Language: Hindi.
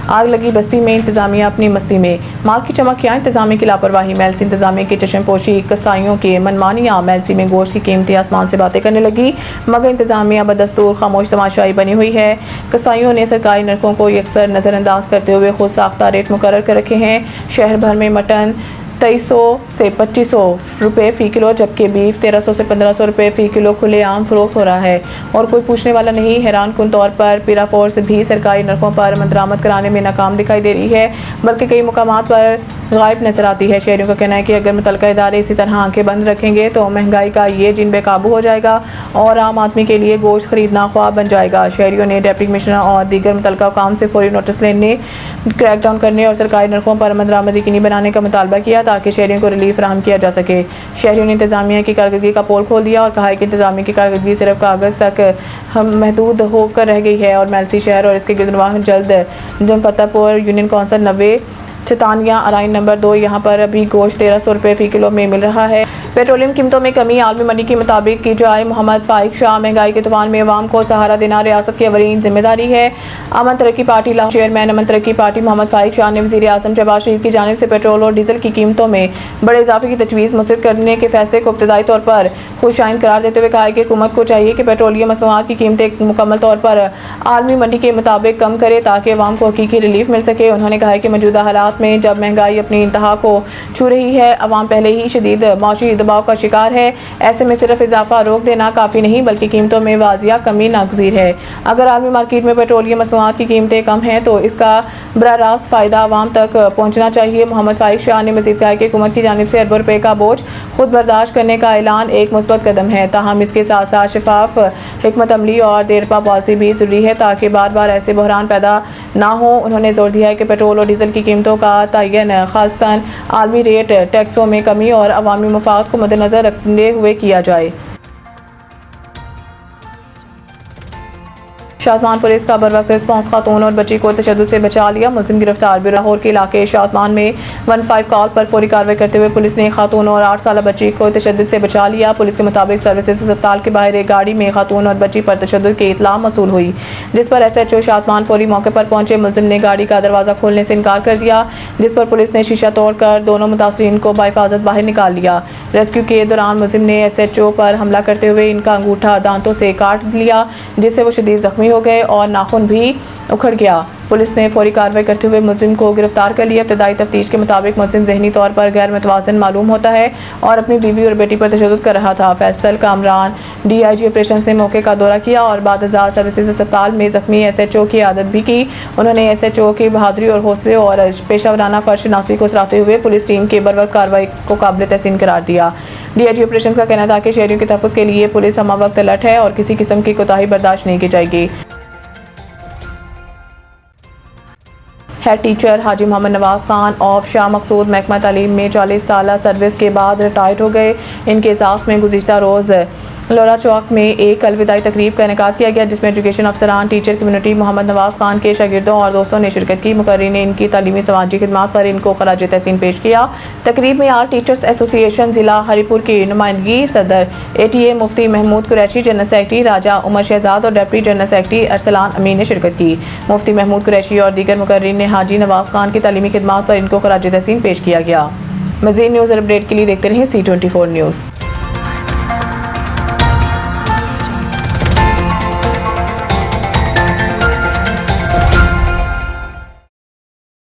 आग लगी बस्ती में, इंतजामिया अपनी मस्ती में। माल की चमक क्या, इंतजामिया की लापरवाही। मेलसी इंतजामिया की चश्मपोशी, कसाईयों के मनमानियां। मेलसी में गोश्त की कीमतें आसमान से बातें करने लगी, मगर इंतजामिया बदस्तूर खामोश तमाशाई बनी हुई है। कसाईयों ने सरकारी नरकों को अक्सर नज़रअंदाज करते हुए खुद साख्ता रेट मुकर्रर कर रखे हैं। शहर भर में मटन 2300 से 2500 रुपये फ़ी किलो, जबकि बीफ 1300 से 1500 रुपये फ़ी किलो खुलेआम फ़रोख्त हो रहा है और कोई पूछने वाला नहीं। हैरान कुन तौर पर पीरा फोर्स भी सरकारी नरकों पर मंदरामद कराने में नाकाम दिखाई दे रही है, बल्कि कई मुकामात पर गायब नजर आती है। शहरियों का कहना है कि अगर मुतल्लिका इदारे इसी तरह आंखें बंद रखेंगे तो महंगाई का ये जिन बेकाबू हो जाएगा और आम आदमी के लिए गोश्त खरीदना ख्वाब बन जाएगा। शहरियों ने डिप्टी कमिश्नर और दीगर मुतल्लिका हुकाम से फौरी नोटिस लेने, क्रैकडाउन करने और सरकारी नरकों पर मंदरामद यकीनी बनाने का मुतालबा किया ताकि शहरियों को रिलीफ फराहम किया जा सके। शहरियों ने इंतजामिया की कारकर्दगी का पोल खोल दिया और कहा है कि इंतजामिया की कारकर्दगी सिर्फ कागज़ तक महदूद होकर रह गई है और मेलसी शहर और इसके गिरदवाह जल्द फतेहपुर यूनियन कौंसिल 90 चतानिया अराइन नंबर 2, यहाँ पर अभी गोश्त 1300 रुपये फ़ी किलो में मिल रहा है। पेट्रोलियम कीमतों में कमी आलमी मंडी के मुताबिक की जाए। मोहम्मद फाइक शाह, महंगाई के तूफान में अवाम को सहारा देना रियासत की अवरीन जिम्मेदारी है। अमन तरक्की पार्टी लाहौर चेयरमैन अमन तरक्की पार्टी मोहम्मद फाइक शाह ने वज़ीर आज़म शहबाज शरीफ की जानिब से पेट्रोल और डीजल की कीमतों में बड़े इजाफे की तजवीज़ मुस्तरद करने के फैसले को इब्तदाई तौर पर खुशाइन करार देते हुए कहा कि हुकूमत को चाहिए कि पेट्रोलियम मसनूआत की कीमतें मुकम्मल तौर पर आलमी मंडी के मुताबिक कम करे ताकि अवाम को हकीकी रिलीफ मिल सके। उन्होंने कहा कि मौजूदा हालात में जब महंगाई अपनी इंतहा को छू रही है, अवाम पहले ही शदीद मौशी दबाव का शिकार है। ऐसे में सिर्फ इजाफा रोक देना काफ़ी नहीं बल्कि कीमतों में वाजिया कमी नागज़ीर है। अगर आलमी मार्केट में पेट्रोलियम मसनूआत की कीमतें कम हैं तो इसका बराह रास्त फ़ायदा अवाम तक पहुँचना चाहिए। मोहम्मद फाइक शाह ने मज़ीद कहा कि हुकूमत की जानिब से अरबों रुपये का बोझ खुद बर्दाश्त करने का ऐलान एक मुस्बत कदम है, ताहम इसके साथ साथ शफाफ हिकमत अमली और देरपा पॉलिसी भी ज़रूरी है ताकि बार बार ऐसे बहरान पैदा ना हो। उन्होंने जोर दिया है कि पेट्रोल और डीजल की कीमतों का तयन खासतन आलमी रेट टैक्सों में कमी और अवामी मफाद को मद्देनजर रखते हुए किया जाए। शातमान पुलिस का बरवक्त रिस्पॉन्स, खातून और बच्ची को तशद्दुद से बचा लिया, मुलजिम गिरफ्तार। लाहौर के इलाके शातमान में 15 कॉल पर फौरी कार्रवाई करते हुए पुलिस ने खातून और 8 साल बच्ची को तशद्दुद से बचा लिया। पुलिस के मुताबिक सर्विसेज अस्पताल के बाहर एक गाड़ी में खातून और बच्ची पर तशद्दुद की इतला मौसूल हुई, जिस पर SHO शातमान फौरी मौके पर पहुंचे। मुलजिम ने गाड़ी का दरवाज़ा खोलने से इनकार कर दिया, जिस पर पुलिस ने शीशा तोड़कर दोनों मुतासरीन को बाहिफाजत बाहर निकाल लिया। रेस्क्यू के दौरान मुलजिम ने SHO पर हमला करते हुए इनका अंगूठा दांतों से काट लिया, जिससे वो शदीद जख्मी हो गए और नाखून भी उखड़ गया। पुलिस ने फौरी कार्रवाई करते हुए मुलजिम को गिरफ्तार कर लिया। इब्तदाई तफ्तीश के मुताबिक मुलजिम ज़हनी तौर पर गैर मुतवाज़िन मालूम होता है और अपनी बीवी और बेटी पर तशद्दुद कर रहा था। फैसल कामरान DIG ऑपरेशन ने मौके का दौरा किया और बादशाह सर्विसेज अस्पताल में जख्मी SHO की आदत भी की। उन्होंने SHO की बहादुरी और हौसले और पेशावराना फर्शनासी को सराहते हुए पुलिस टीम के बरवक्त कार्रवाई को काबिल तहसीन करार दिया। DIG ऑपरेशन का कहना था कि शहरियों के तहफ़्फ़ुज़ के लिए पुलिस हमा वक्त अलर्ट है और किसी किस्म की कोताही बर्दाश्त नहीं की जाएगी। हेड टीचर हाजी मोहम्मद नवाज खान ऑफ शाह मकसूद महकमा तालीम में 40 साल सर्विस के बाद रिटायर्ड हो गए। इनके एजाज़ में गुज़िश्ता रोज़ लोरा चौक में एक अलविदाई तकरीब का इनेकाद किया गया, जिसमें एजुकेशन अफसरान, टीचर कम्युनिटी, मोहम्मद नवाज खान के शागिर्दों और दोस्तों ने शिरकत की। मुकर्रीन ने इनकी तालीमी समाजी खिदमात पर इनको खराज तहसीन पेश किया। तकरीब में आल टीचर्स एसोसिएशन ज़िला हरीपुर की नुमाइंदगी सदर ATA मुफ्ती महमूद कुरैशी, जनरल सेक्रेटरी राजा उमर शहजाद और डिप्टी जनरल सेक्रेटरी अरसलान अमीन ने शिरकत की। मुफ्ती महमूद कुरैशी और दीगर मुकर्रीन ने हाजी नवाज खान की तालीमी खिदमात पर इनको खराज तहसीन पेश किया गया। मज़ीद न्यूज़ अपडेट के लिए देखते रहें C24 न्यूज़।